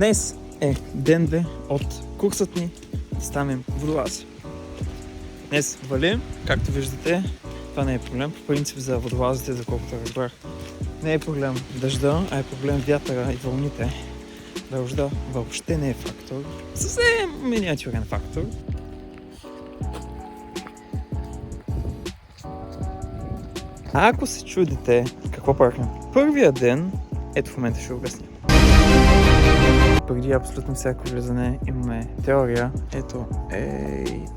Днес е ден 2 от курсът ни да станем водолази. Днес вали, както виждате, това не е проблем. По принцип за водолазите, за колкото разбрах, не е проблем дъжда, а е проблем вятъра и вълните. Дъжда въобще не е фактор, съвсем миниатюрен фактор. А ако се чудите какво правихме първия ден, ето в момента ще обясня. Преди абсолютно всяко влизане имаме теория. Ето,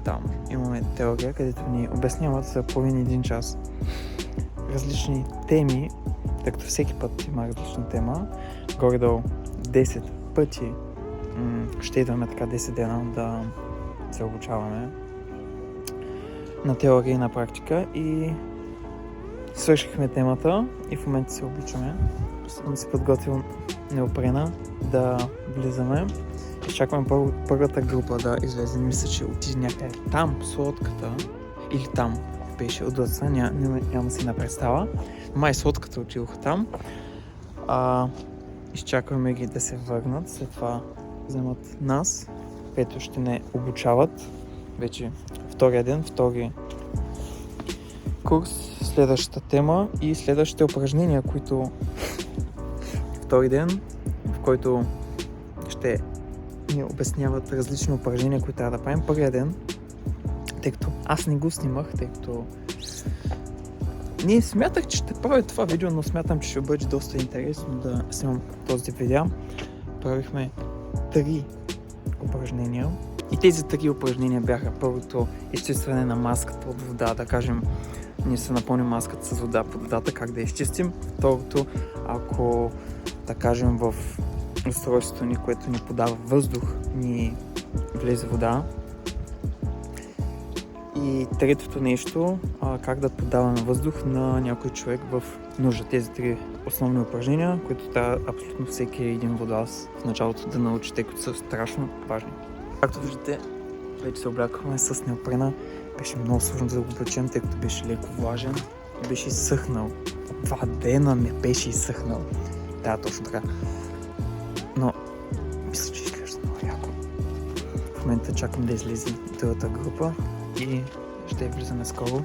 там имаме теория, където ни обясняват за половин един час различни теми, тъй като всеки път има различна тема. Горе-долу 10 пъти ще идваме така 10 дена да се обучаваме на теория и на практика и свършихме темата и в момента се обучаме. Съм си подготвил неопрена да влизаме. Изчакваме първата група да излезе. Мисля, че отиде някъде там с лодката или там беше отдъца, няма си на представа. Май с лодката отидоха там. Изчакваме ги да се върнат, след това вземат нас, което ще не обучават. Вече втория ден, втори курс, следващата тема и следващите упражнения, които втори ден, в който ще ни обясняват различни упражнения, които трябва да правим. Първия ден, тъй като аз не го снимах, тъй като не смятах, че ще правя това видео, но смятам, че ще бъде доста интересно да снимам този видео. Правихме 3 упражнения и тези 3 упражнения бяха: първото изчистване на маската от вода, да кажем, ние се напълним маската с вода под водата, как да я изчистим. Второто, ако да кажем в устройството ни, което ни подава въздух, ни влезе вода. И третото нещо, как да подаваме въздух на някой човек в нужда. Тези 3 основни упражнения, които трябва абсолютно всеки един водолаз в началото да научи, тъй като са страшно важни. Както виждате, вече се облякахме с неопрена. Беше много сложно да го облечем, тъй като беше леко влажен. Беше изсъхнал. 2 дена не беше изсъхнал. Да, точно така. Но мисля, че изглежда много яко. В момента чакам да излезе другата група и ще влизаме скоро.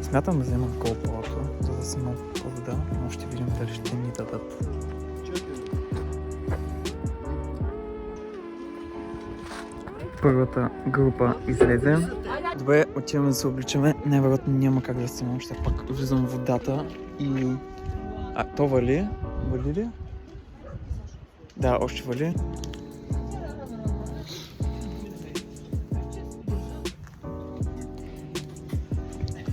Смятам да вземам GoPro-то, за да снимам по вода, но ще видим дали ще ни дадат. Първата група излезе. Добре, отиваме да се обличаме. Най-вероятно няма как да снимам, ще пак влизам в водата и... то вали? Вали ли? Да, още вали.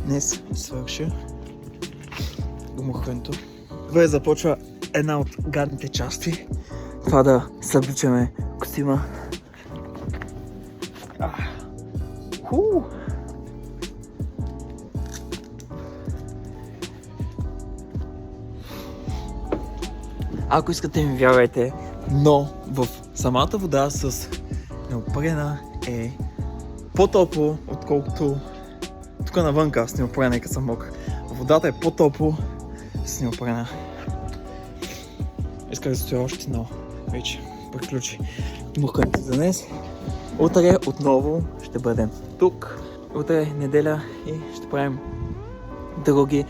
Днес свърши умухването. Добре, започва една от гадните части. Това да събличаме костюма. Ако искате ми вярвайте, но в самата вода с неопрена е по-топло, отколкото тук навънка с неопрена, нека съм мокър. Водата е по-топло с неопрена. Исках да стоя още, но вече приключи мухането за днес. Утре отново ще бъдем тук. Утре е неделя и ще правим други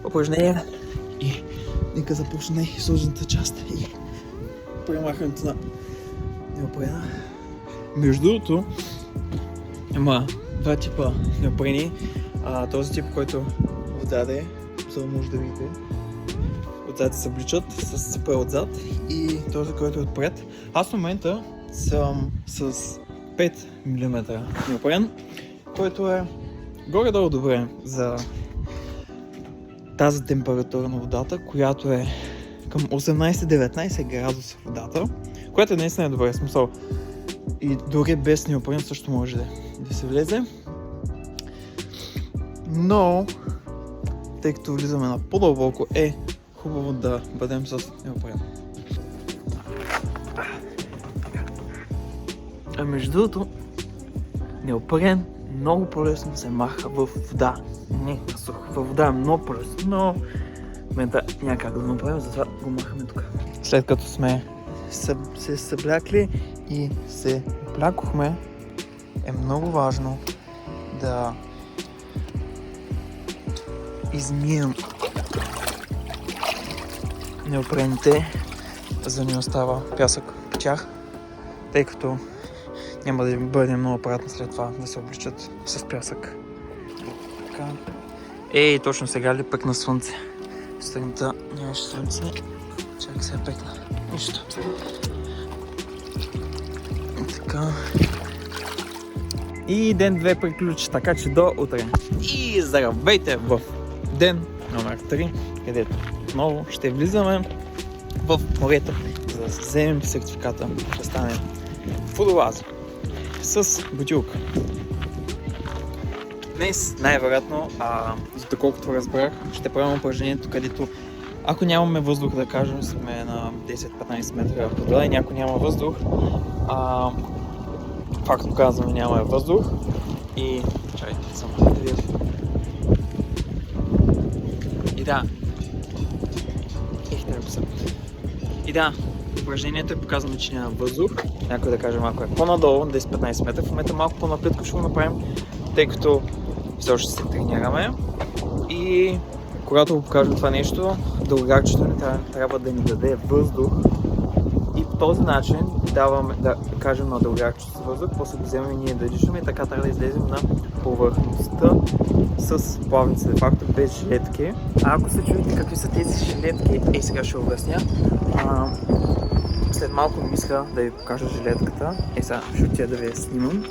упражнения. И нека започне сложната част и премахването на неопрена. Между другото, има 2 типа неопрени. Този тип, който отзаде, за може да видите, отзад се обличат с ципа отзад, и този, който е отпред. Аз в момента съм с 5 мм неопрен, който е горе-долу добре за тази температура на водата, която е към 18-19 градуса в водата, която е наистина добре, смисъл. И дори без неопрен също може да се влезе. Но, тъй като влизаме на по-дълбоко, е хубаво да бъдем с неопрен. А между другото, неопрен много по-лесно се маха в вода. Не на сухо. Във вода е много по-лесно, но в момента няма как да го направим, затова го махаме тук. След като сме се съблякли и се облякохме, е много важно да измием неопрените, за да не остава пясък по тях, тъй като няма да бъде много приятно след това да се обличат с пясък. Така. Ей, точно сега ли пекна слънце? Сутринта нямаше слънце. Чакай сега пекна. Нищо. Така. И ден 2 приключи, така че до утре. И здравейте в ден номер 3, където отново ще влизаме в морето, за да вземем сертификата, да станем водолази с бутилка. Днес най-вероятно, доколкото разбрах, ще правим упражнението, където ако нямаме въздух, да кажем, сме на 10-15 метра под вода и ако няма въздух, фактно казваме, няма въздух и... Чакайте, съм да видя. И да. И да, упражнението е показано, че няма въздух. Някой да кажем, ако е по-надолу, 10-15 метра, в момента малко по-напитко ще го направим, тъй като все още се тренираме. И когато го покажем това нещо, дългарчето ни трябва да ни даде въздух. И по този начин даваме, да кажем на дългарчето с въздух, после го вземем и ние да дишаме и така трябва да излезем на повърхността с плавници, де факто без жилетки. А ако се чуете какви са тези жилетки, сега ще обясня. След малко ми мисля да ви покажа жилетката. Сега ще отида да ви я снимам.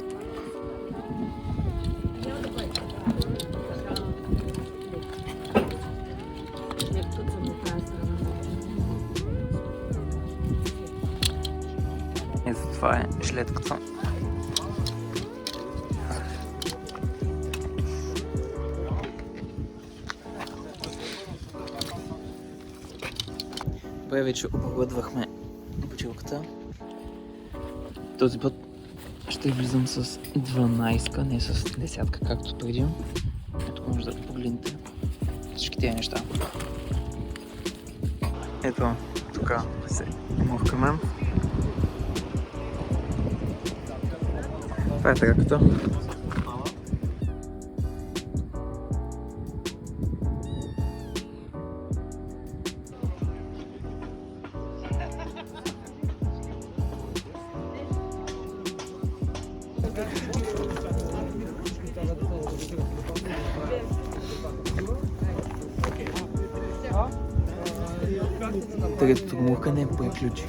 Ето това е жилетката. Добре, вече оборудвахме бутилката. Този път ще влизам с 12-ка, не с 10-ка, както преди. Ето може да погледнете всички тези неща. Ето, тук се мухкаме. Това е траката. Третото мухане приключи.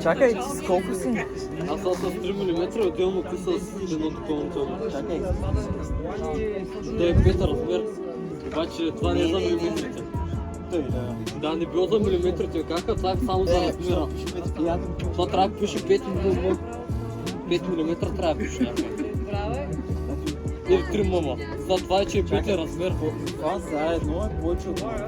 Чакай, ти с колко си? Аз съм с 3 мм и отделно ти с едно допълнително. Чакай. Да е 5 размер, обаче това не е за милиметрите. Да, не било за милиметрите, кака, това е само за размера. Това трябва да пише 5 мм. 5 мм трябва да пише. Или 3 мм. За това е, че е 5 размер. Това заедно е повече от Може.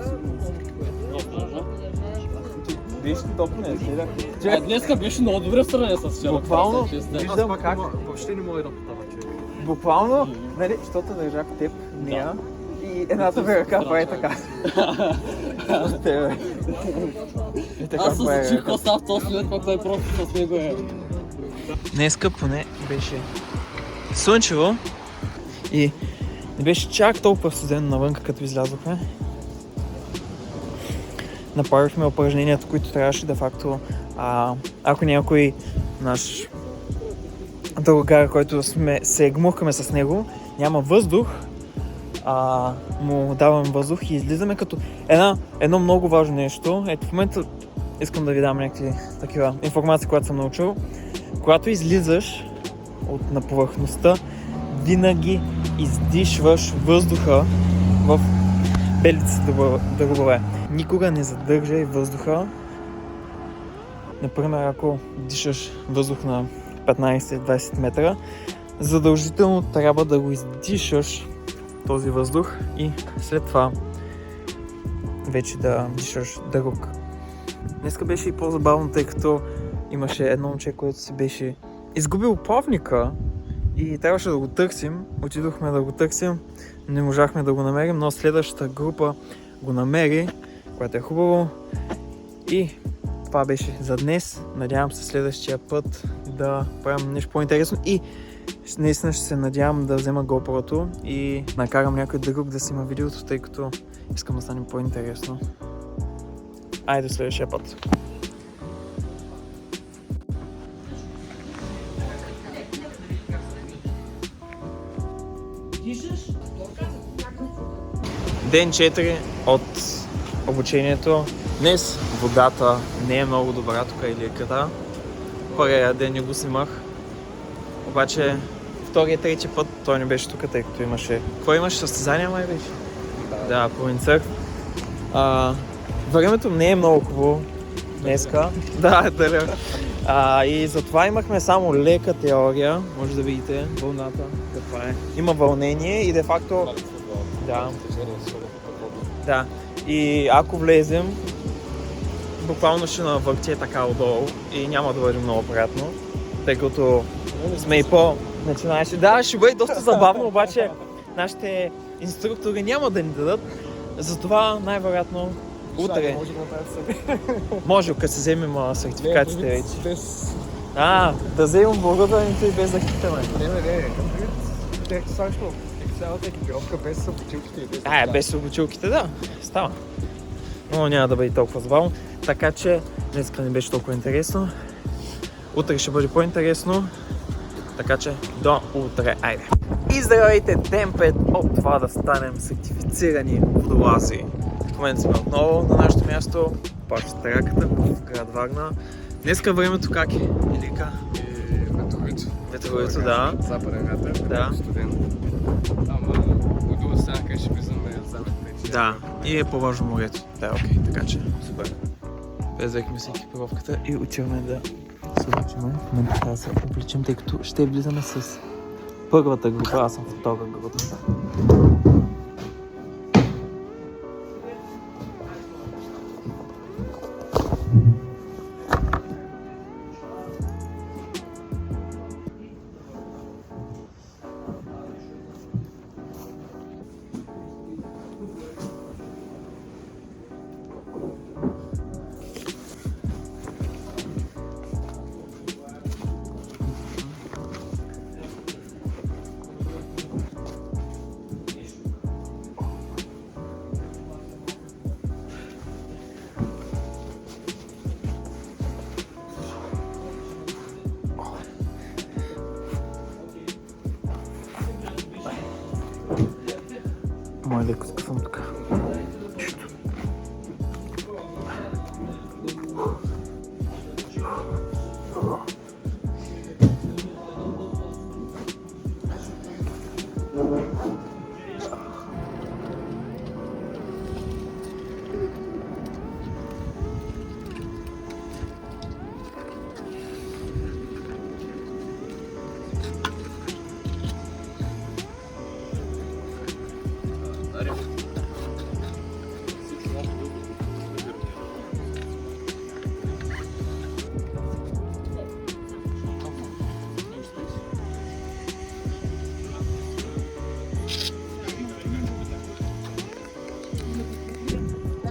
Виж топне, следа. Днеска беше много добре в сравнение с вчера. Буквално Виждам как Въобще не мога да потава, човек. Буквално, нали, защото държах теб, нея и едната ви ръка прави така. Аз се зачих коса в този след, пък той просто с него е. Днеска поне беше слънчево и не беше чак толкова студено навънка, като излязохме. Направихме упражненията, които трябваше де факто, ако някой наш другар, който се гмуркаме с него, няма въздух, му даваме въздух и излизаме като едно много важно нещо. Ето в момента искам да ви дам някакви такива информации, която съм научил. Когато излизаш на повърхността, винаги издишваш въздуха в белиците дробове. Никога не задържай въздуха. Например, ако дишаш въздух на 15-20 метра, задължително трябва да го издишаш този въздух и след това вече да дишаш друг. Днеска беше и по-забавно, тъй като имаше едно момче, което си беше изгубил плавника И трябваше да го търсим. Отидохме да го търсим. Не можахме да го намерим, но следващата група го намери, което е хубаво. И това беше за днес. Надявам се следващия път да правим нещо по-интересно и наистина ще се надявам да взема GoPro-то и накарам някой друг да снима видеото, тъй като искам да стане по-интересно. Айде до следващия път. Ден 4 от обучението. Днес водата не е много добра тук или еката. Първия ден не го снимах. Обаче втория, трети път той не беше тук, тъй като имаше... Какво имаше? Състезание май беше? Да, по виндсърф. Времето не е много хубаво днеска. Да, и затова имахме само лека теория. Може да видите вълната каква е. Има вълнение и де факто... Да. И ако влезем, буквално ще навърти така отдолу и няма да бъде много приятно, тъй като сме и по-начинаещи. Да, ще бъде доста забавно, обаче нашите инструктори няма да ни дадат, затова най-вероятно утре. Може, като се вземем сертификатите вече. Да вземем благодарението и без да хитаме. Не. Цялата екипировка без обучилките и без... Без обучилките, да, става. Но няма да бъде толкова забавно. Така че днеска не беше толкова интересно. Утре ще бъде по-интересно. Така че до утре, айде! И здравейте, ден 5 от това да станем сертифицирани водолази. В момента сме отново на нашето място, пак в Стараката, в град Варна. Днеска времето как е, Илика? Ветровито, да. Западен вятър, да. студен. Ама от сянка ще влизаме в залата. Да, и е по-важно морето. Да, окей, така че супер. Взехме си екипировката и отиваме да се обличаме. В момента трябва да се обличам, тъй като ще влизаме с първата група. Аз съм втора група. Мой леко съм тук.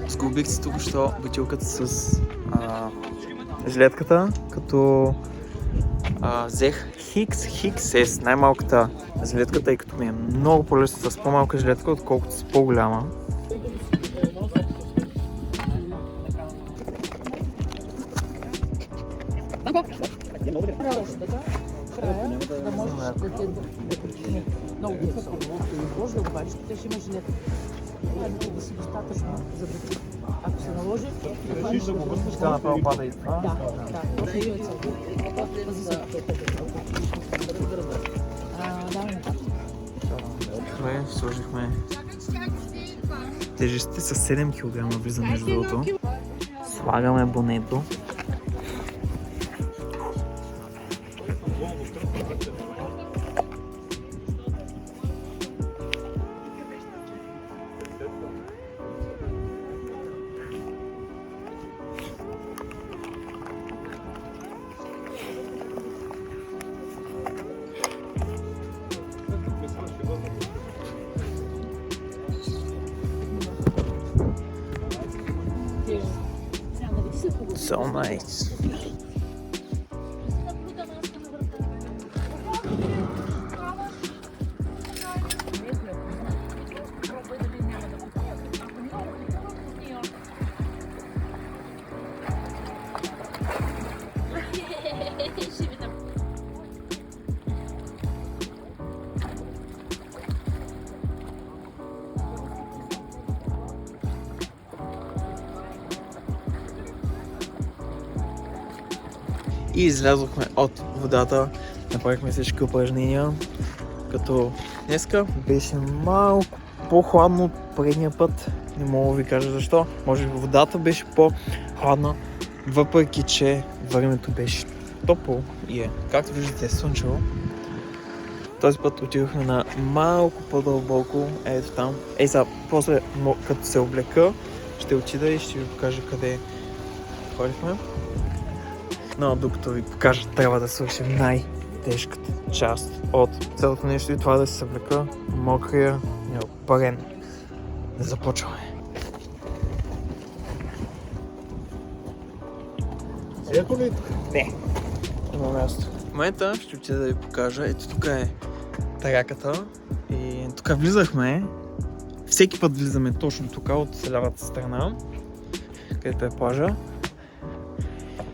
Сгубих си току-що бутилката с жилетката, като взех XS, най-малката жилетка, тъй като ми е много по-лесно с по-малка жилетка, отколкото с по-голяма. Да можеш да те причини много високо и изложи, обаче те ще има жилетка. Трябва да си достатъчно за да ти. Ако се наложи, Ще направо пада и това. да, точно и Добре, сложихме тежестите с 7 кг влиза между другото. Слагаме бонето. So nice. И излязохме от водата, направихме всички упражнения, като днеска беше малко по-хладно от предния път, не мога да ви кажа защо, може би водата беше по-хладна, въпреки че времето беше топло и както виждате, слънчево. Този път отидохме на малко по-дълбоко, ето там. Сега, после като се облека, ще отида и ще ви покажа къде ходихме. Но докато ви покажа, трябва да свършим най-тежката част от цялото нещо и това да се съблека мокрия парен. Да започваме. Ето ли? Не. Има място. В момента ще отида да ви покажа. Ето тук е тараката и тук влизахме. Всеки път влизаме точно тук от лявата страна, където е плажа.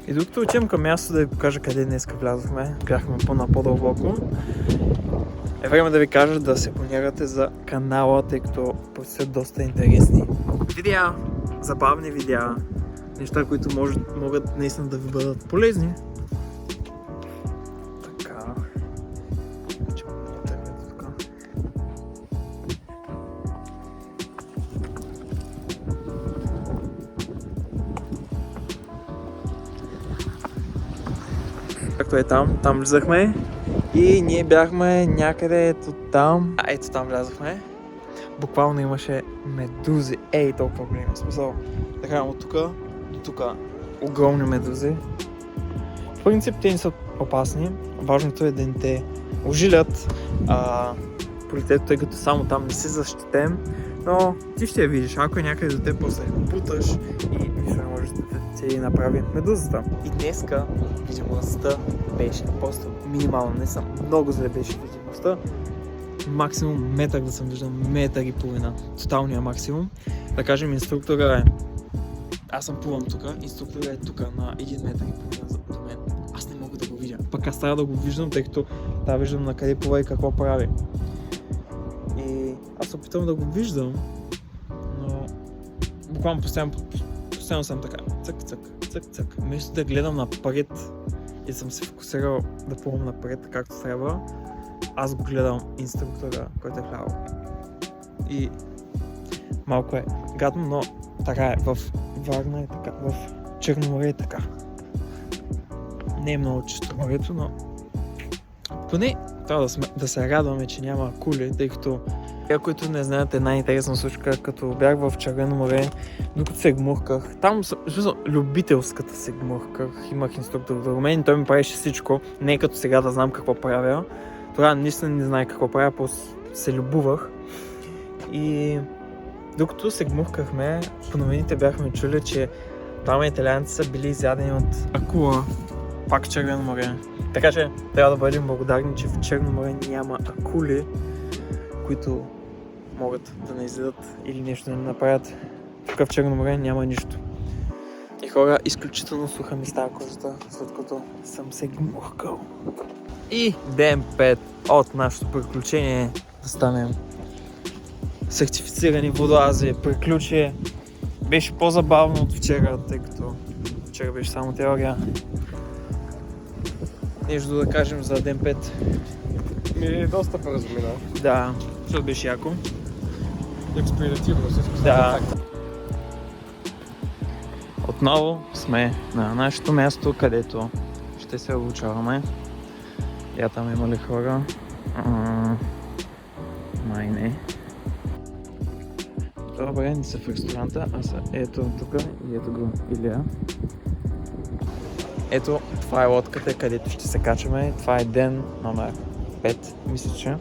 И докато отивам към място да ви покажа къде днеска влязохме, бяхме по-дълбоко, е време да ви кажа да се абонирате за канала, тъй като предстоят доста интересни видеа, забавни видеа, неща, които могат наистина да ви бъдат полезни. Така. Както е там влизахме и ние бяхме някъде ето там. Ето там влязахме. Буквално имаше медузи. Ей, толкова големи. Смисъл, така от тук до тук огромни медузи. В принцип те не са опасни. Важното е да не те ожилят по лицето, тъй като само там не си защитен. Но ти ще я видиш, ако е някъде до теб, после буташ и нищо не може да ти направи медузата. И днеска видимостта беше просто минимална, не съм много зле беше видимостта. Максимум метър да съм виждал, метър и половина. Тоталния максимум. Да кажем, инструктора е... Аз съм плувам тук, инструктора е тук на 1 метър и половина до мен. Аз не мога да го видя. Пък аз трябва да го виждам, тъй като да виждам на къде плува и какво прави. И аз се опитвам да го виждам, но буквално постоянно съм така цък. Вместо да гледам напред и съм се фокусирал да плувам напред както трябва, аз го гледам инструктора, който е влязъл. И малко е гадно, но така е. В Варна е така, в Черно море е така. Не е много чисто морето, но поне трябва да се радваме, че няма акули, тъй като които не знаят една интересна случка, като бях в Червено море, докато се гмурках, там любителската се гмурках, имах инструктор до мен и той ми правеше всичко, не като сега да знам какво правя. Тогава наистина не знаех какво правя, просто се любувах. И докато се гмуркахме, по новините бяхме чули, че там италианци са били изядени от акула, пак в Червено море. Така че трябва да бъдем благодарни, че в Черно море няма акули, които могат да не изядат или нещо да не направят. Тук в Черно море няма нищо. И хора, изключително суха ми става кожата, след като съм се гмуркал. И ден 5 от нашето приключение да станем сертифицирани водолази. Приключи. Беше по-забавно от вчера, тъй като вчера беше само теория. Нещо да кажем за ден 5. Ми доста поразмина. Да, защото беше яко. Експедитивно всичко. Да. Отново сме на нашето място, където ще се обучаваме. Я там има ли хора? Май не. Добре, не са в ресторанта, а са ето тук и ето го Илия. Ето, това е лодката, където ще се качваме. Това е ден номер 5, мисля, че.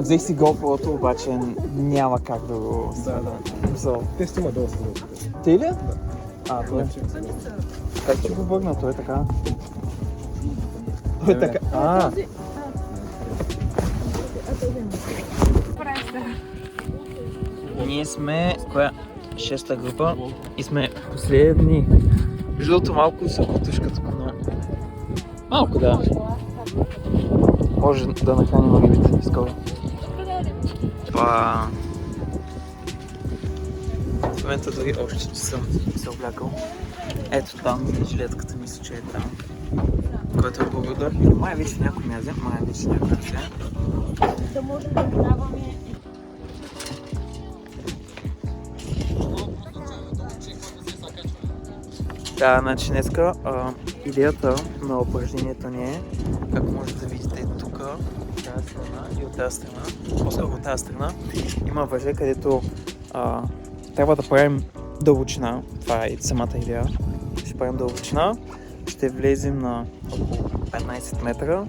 Взех си GoPro-то, обаче няма как да го сваля. Те ще има доста. Ти ли? А, той. Как ще го върна? Той е така. Той е така. Ние сме коя? Шеста група и сме последни. Между другото малко се потушка тук, но... Малко да. Може да нахраним рибите скоро. Това... В момента дори още съм се облякал. Ето там и жилетката мисля, че е там. Който е благодар. Май вече някой ме взе, Да може да минаваме. Да, значи днеска идеята на упражнението ни е, както може да видите тук, от тази страна и от тази страна, по-скоро от тази страна, има въже, където трябва да правим дълбочина. Това е самата идея. Ще правим дълбочина, ще влезем на около 15 метра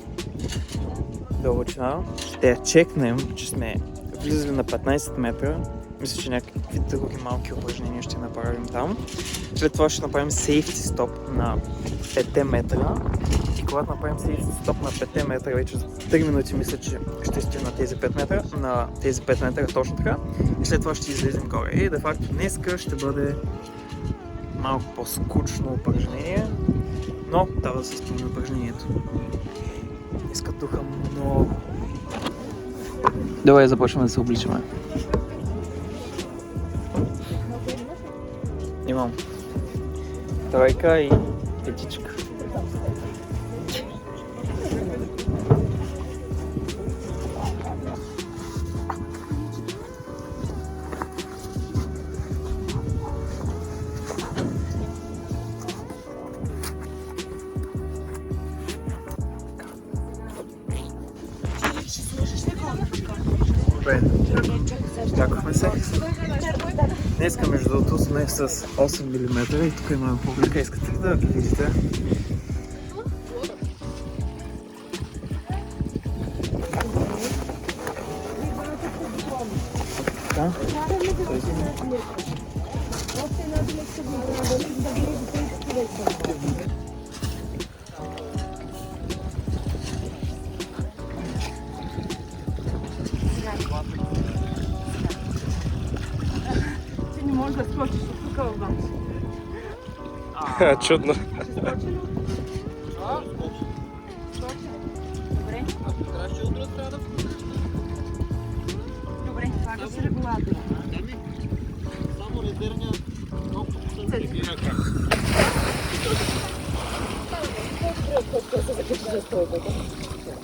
дълбочина, ще я чекнем, че сме влизали на 15 метра. Мисля, че някакви други малки упражнения ще направим там. След това ще направим safety stop на 5 метра. И когато направим safety stop на 5 метра, вече за 3 минути мисля, че ще стигна на тези 5 метра. На тези 5 метра точно така. И след това ще излезем горе. И де факто днеска ще бъде малко по-скучно упражнение. Но трябва да се изпълни упражнението. Иска духа много. Добре, започваме да се обличаме. Имам тройка и петичка. Добре, чакахме се. Днеска между другото сме с 8 мм и тук имаме публика. Искате ли да ги видите? Да? Ти не можеш да скочиш от тук обаче. Чудно. Добре. Добре, това си регулатор. Само резервния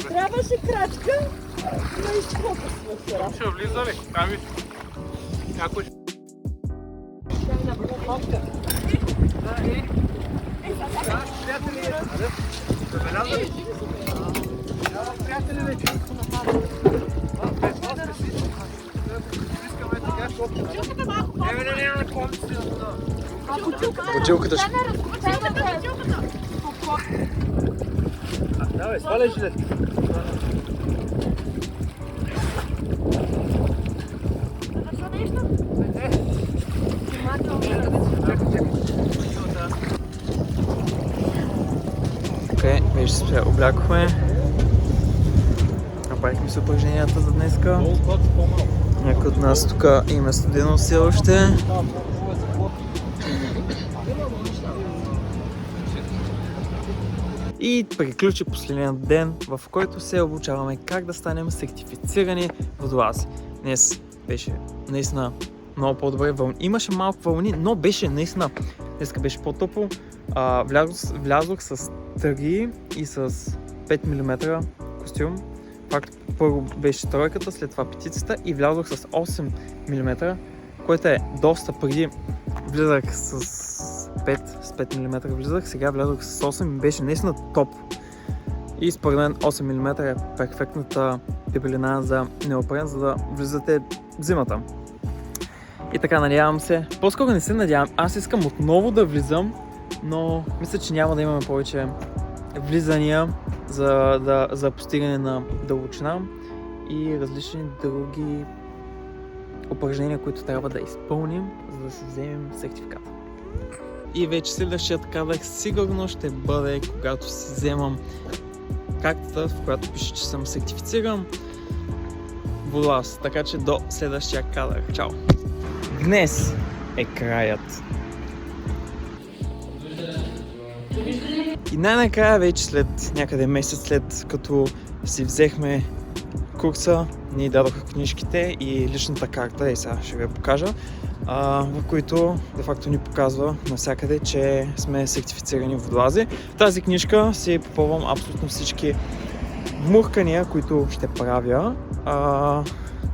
Трябваше крачка, но изскока сме вчера. Ще влиза ли? Ками? Някой... Бутилката ще... Давай, сваляй жилетка. Окей, вече се облякохме. Направихме се упражненията за днеска. Някой от нас тук има студено все още. И приключи последния ден, в който се обучаваме как да станем сертифицирани водолази. Днес беше наистина много по-добре. Имаше малко вълни, но беше наистина. Днеска беше по-топло. Влязох с 3 и с 5 мм костюм. Факт, първо беше тройката, след това петицата и влязох с 8 мм, което е доста. Преди влизах с 5 мм влизах, сега влязох с 8 и беше наистина топ. И според мен 8 мм е перфектната дебелина за неопрен, за да влизате зимата. И така, надявам се. По-скоро не се надявам. Аз искам отново да влизам, но мисля, че няма да имаме повече влизания за постигане на дълбочина. и различни други упражнения, които трябва да изпълним, за да си вземем сертификата. И вече следващият кадър сигурно ще бъде, когато си вземам картата, в която пише, че съм сертифициран водолаз. Така че до следващия кадър. Чао! Днес е краят. И най-накрая вече след някъде месец след като си взехме курса, ни дадоха книжките и личната карта, и сега ще ви я покажа, в които де факто ни показва навсякъде, че сме сертифицирани водолази. В тази книжка си попълвам абсолютно всички вмуркания, които ще правя,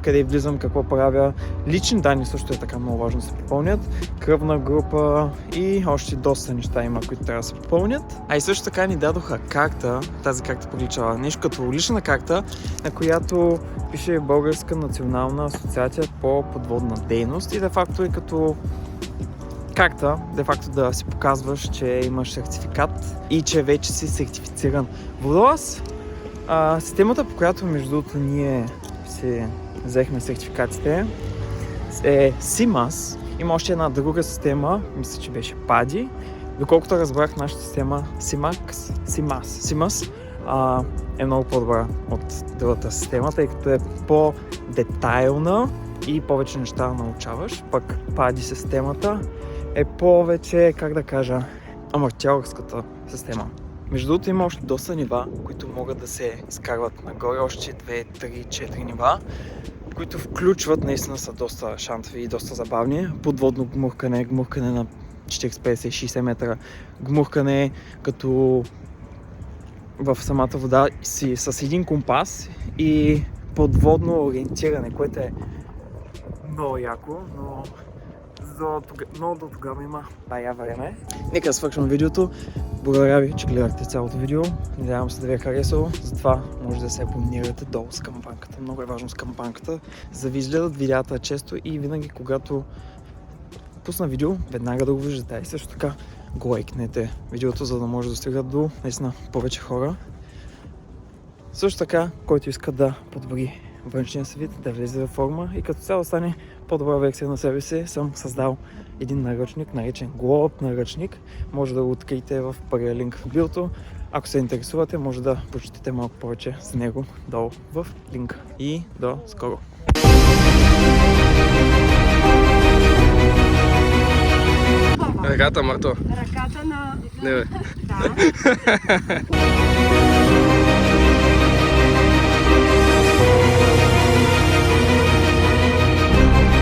къде влизам, какво правя. Лични данни също е така много важно да се попълнят. Кръвна група и още доста неща има, които трябва да се попълнят. А и също така ни дадоха карта. Тази карта приличава нещо като лична карта, на която пише Българска национална асоциация по подводна дейност и де факто е като карта, де факто да си показваш, че имаш сертификат и че вече си сертифициран водолаз. Системата, по която между другото ние си взехме сертификатите, е CIMAS. Има още една друга система, мисля, че беше PADI. Доколкото разбрах, нашата система CIMAS е много по-добра от другата система, тъй като е по-детайлна и повече неща научаваш. Пък PADI системата е повече, как да кажа, аматьорската система. Между другото има още доста нива, които могат да се изкарват нагоре, още 2, 3, 4 нива, които включват, наистина са доста шантови и доста забавни. Подводно гмуркане, гмуркане на 40, 50, 60 метра, гмуркане като в самата вода си с един компас и подводно ориентиране, което е много яко, но до тогава има бая време. Нека да свършвам видеото. Благодаря ви, че гледахте цялото видео. Надявам се да ви е харесало. Затова може да се абонирате долу с камбанката. Много е важно с камбанката, за да ви изгледат видеята често и винаги когато пусна видео, веднага да го виждате. И също така го лайкнете видеото, за да може да стига до наистина повече хора. Също така, който иска да подобри външния си вид, да влезе във форма и като цяло стане по-добра версия на себе си, съм създал един наръчник, наречен Glow Up наръчник. Може да го откриете в първия линк в биото. Ако се интересувате, може да прочетете малко повече за него долу в линка. И до скоро! Ръката, Марто. Ръката на... Не, бе. Да.